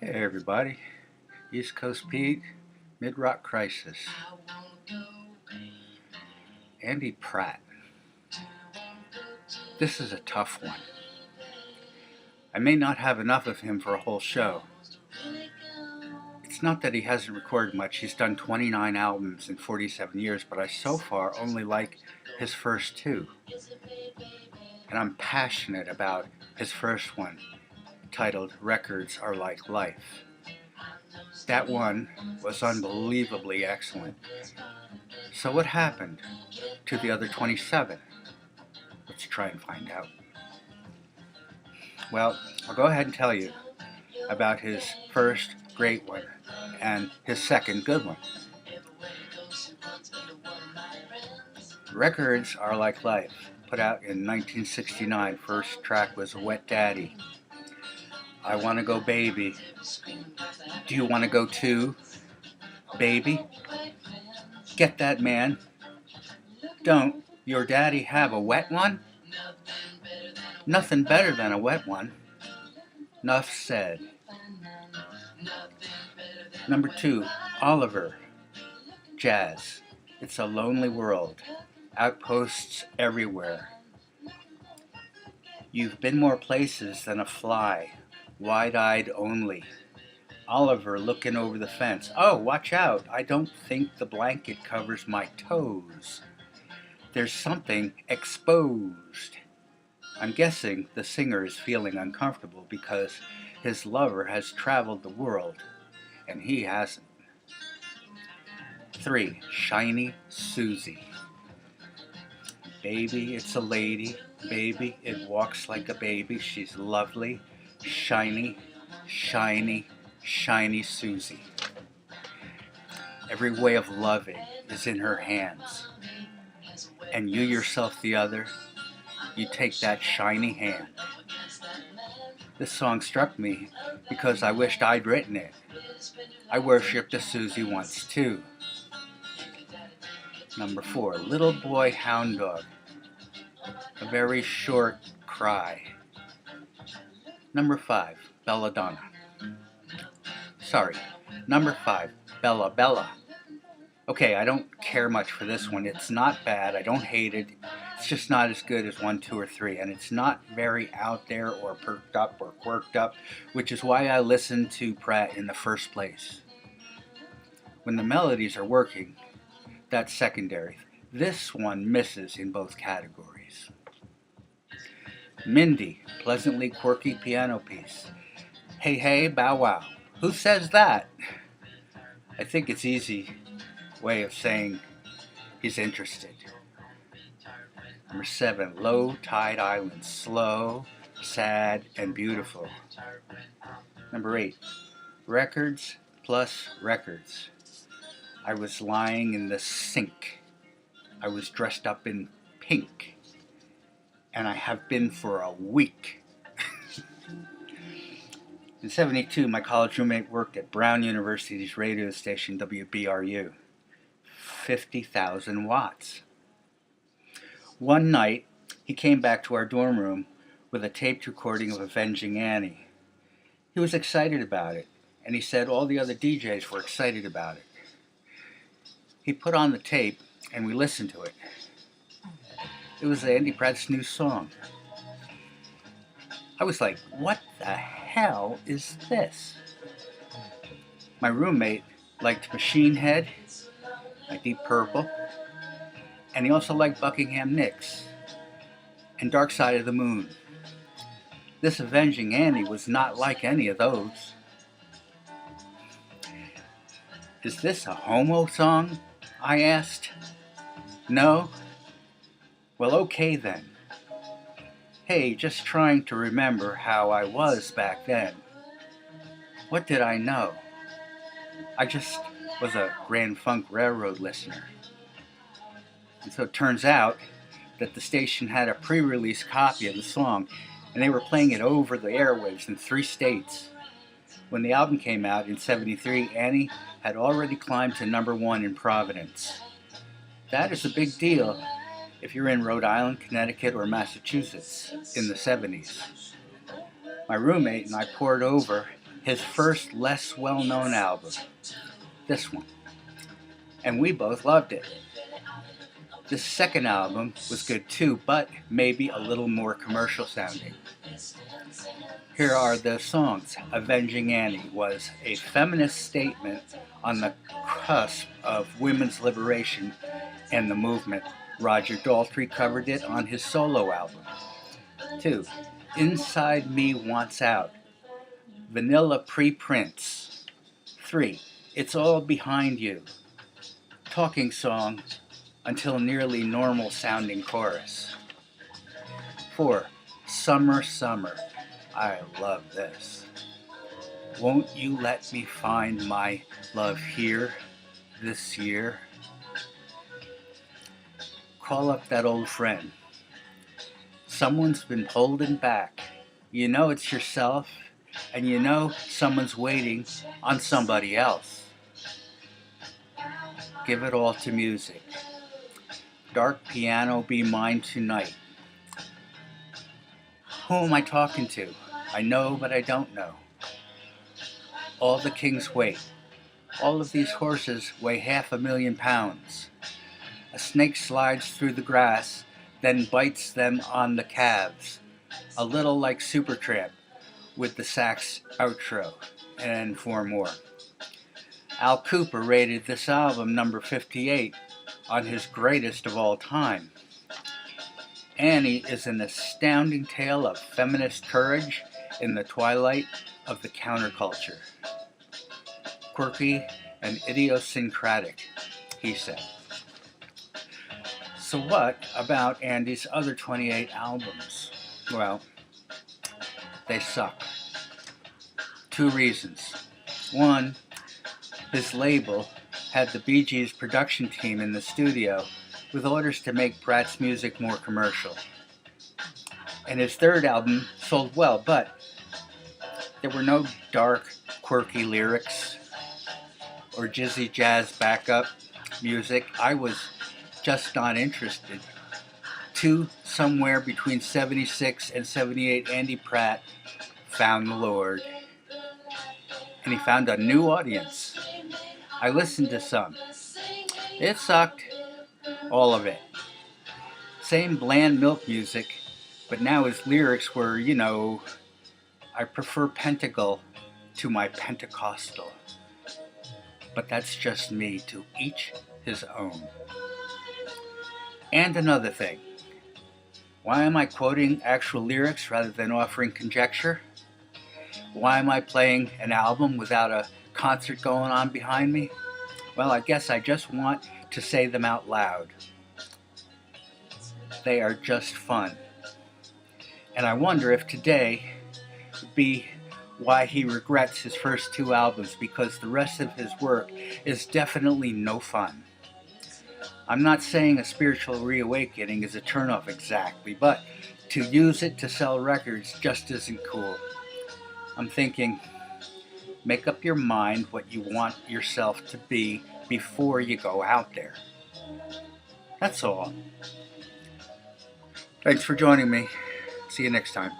Hey everybody, East Coast Pete, Midrock Crisis, Andy Pratt. This is a tough one. I may not have enough of him for a whole show. It's not that he hasn't recorded much. He's done 29 albums in 47 years, but I so far only like his first two. And I'm passionate about his first one, titled Records Are Like Life. That one was unbelievably excellent. So what happened to the other 27? Let's try and find out. Well, I'll go ahead and tell you about his first great one and his second good one. Records Are Like Life, put out in 1969. First track was Wet Daddy. I Wanna Go Baby. Do you wanna go too, baby? Get that, man. Don't your daddy have a wet one? Nothing better than a wet one. Nuff said. Number 2, Oliver. Jazz. It's a Lonely World. Outposts everywhere. You've been more places than a fly. Wide-eyed only. Oliver looking over the fence. Oh, watch out. I don't think the blanket covers my toes. There's something exposed. I'm guessing the singer is feeling uncomfortable because his lover has traveled the world and he hasn't. 3, Shiny Susie. Baby, it's a lady. Baby, it walks like a baby. She's lovely. Shiny, shiny, shiny Susie. Every way of loving is in her hands. And you yourself the other, you take that shiny hand. This song struck me because I wished I'd written it. I worshipped a Susie once too. Number 4, Little Boy Hound Dog. A very short cry. Number 5, Belladonna. Sorry, number 5, Bella Bella. Okay, I don't care much for this one. It's not bad. I don't hate it. It's just not as good as 1, 2, or 3. And it's not very out there or perked up or quirked up, which is why I listened to Pratt in the first place. When the melodies are working, that's secondary. This one misses in both categories. Mindy, pleasantly quirky piano piece. Hey, hey, bow wow. Who says that? I think it's easy way of saying he's interested. Number 7, Low Tide Island. Slow, sad, and beautiful. Number 8, Records plus Records. I was lying in the sink. I was dressed up in pink. And I have been for a week. In 72, my college roommate worked at Brown University's radio station, WBRU. 50,000 watts. One night, he came back to our dorm room with a taped recording of Avenging Annie. He was excited about it, and he said all the other DJs were excited about it. He put on the tape, and we listened to it. It was Andy Pratt's new song. I was like, what the hell is this? My roommate liked Machine Head, Deep Purple, and he also liked Buckingham Nicks and Dark Side of the Moon. This Avenging Annie was not like any of those. Is this a homo song? I asked. No? Well, okay then. Hey, just trying to remember how I was back then. What did I know? I just was a Grand Funk Railroad listener. And so it turns out that the station had a pre-release copy of the song, and they were playing it over the airwaves in 3 states. When the album came out in 73, Annie had already climbed to number 1 in Providence. That is a big deal if you're in Rhode Island, Connecticut, or Massachusetts in the 70s. My roommate and I pored over his first less well-known album, this one, and we both loved it. The second album was good too, but maybe a little more commercial sounding. Here are the songs. Avenging Annie was a feminist statement on the cusp of women's liberation and the movement. Roger Daltrey covered it on his solo album. 2. Inside Me Wants Out, Vanilla Pre-Prince. 3. It's All Behind You, talking song until nearly normal sounding chorus. 4. Summer, Summer. I love this. Won't you let me find my love here this year? Call up that old friend. Someone's been holding back. You know it's yourself, and you know someone's waiting on somebody else. Give it all to music. Dark piano, be mine tonight. Who am I talking to? I know, but I don't know. All the kings wait. All of these horses weigh 500,000 pounds. A snake slides through the grass, then bites them on the calves. A little like Supertramp with the sax outro, and 4 more. Al Cooper rated this album number 58 on his greatest of all time. Annie is an astounding tale of feminist courage in the twilight of the counterculture. Quirky and idiosyncratic, he said. So what about Andy's other 28 albums? Well, they suck. 2 reasons. 1, his label had the Bee Gees production team in the studio with orders to make Pratt's music more commercial. And his third album sold well, but there were no dark, quirky lyrics or jizzy jazz backup music. I was just not interested. 2, somewhere between 76 and 78, Andy Pratt found the Lord. And he found a new audience. I listened to some. It sucked. All of it. Same bland milk music, but now his lyrics were, I prefer Pentacle to my Pentecostal. But that's just me, to each his own. And another thing. Why am I quoting actual lyrics rather than offering conjecture? Why am I playing an album without a concert going on behind me? Well, I guess I just want to say them out loud. They are just fun. And I wonder if today would be why he regrets his first 2 albums, because the rest of his work is definitely no fun. I'm not saying a spiritual reawakening is a turnoff exactly, but to use it to sell records just isn't cool. I'm thinking, make up your mind what you want yourself to be before you go out there. That's all. Thanks for joining me. See you next time.